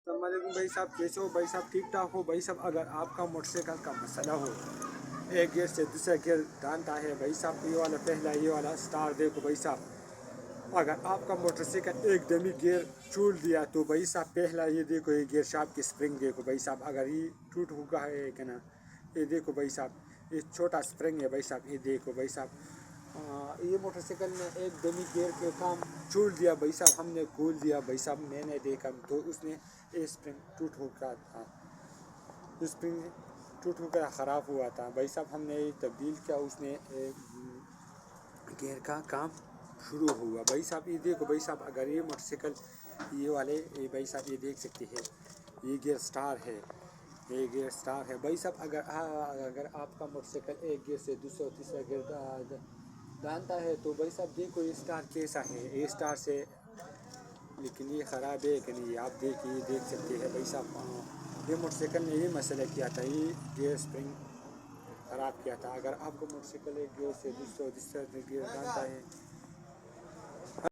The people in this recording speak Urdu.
السلام علیکم بھائی صاحب، کیسے ہو بھائی صاحب؟ ٹھیک ٹھاک ہو بھائی صاحب؟ اگر آپ کا موٹر سائیکل کا مسئلہ ہو، ایک گیئر سے دوسرا گیئر ڈالتا ہے بھائی صاحب، یہ والا پہلا یہ والا سٹار دیکھو بھائی صاحب، اگر آپ کا موٹر سائیکل ایک دمی گیئر چھوڑ دیا تو بھائی صاحب پہلا یہ دیکھو، یہ گیئر شاپ کی اسپرنگ دیکھو بھائی صاحب، اگر یہ ٹوٹ ہوگا ہے کہ نا، یہ دیکھو بھائی صاحب، یہ چھوٹا اسپرنگ ہے بھائی صاحب، یہ دیکھو بھائی صاحب، یہ موٹر سائیکل میں ایک دمی گیئر کے کام چھوڑ دیا بھائی صاحب، ہم نے کھول دیا بھائی صاحب، میں نے دیکھا تو اس نے یہ اسپرنگ ٹوٹ ہو گیا تھا، اسپرنگ ٹوٹ ہو کر خراب ہوا تھا بھائی صاحب، ہم نے یہ تبدیل کیا، اس نے گیئر کا کام شروع ہوا بھائی صاحب، یہ دیکھو بھائی صاحب، اگر یہ موٹر سائیکل یہ والے بھائی صاحب یہ دیکھ سکتے ہیں، یہ گیئر سٹار ہے، یہ گیئر سٹار ہے بھائی صاحب، اگر آپ کا موٹر سائیکل ایک گیئر سے دوسرا تیسرا گیئر ڈالتا ہے تو بھائی صاحب دیکھو یہ سٹار کیسا ہے، یہ سٹار سے لیکن یہ خراب ہے کہ نہیں، آپ دیکھ سکتے ہیں بھائی صاحب، یہ موٹر سائیکل نے یہ مسئلہ کیا تھا، یہ گیئر اسپرنگ خراب کیا تھا، اگر آپ کو موٹر سائیکل ایک گیئر سے دوسرا گیئر ڈالتا ہے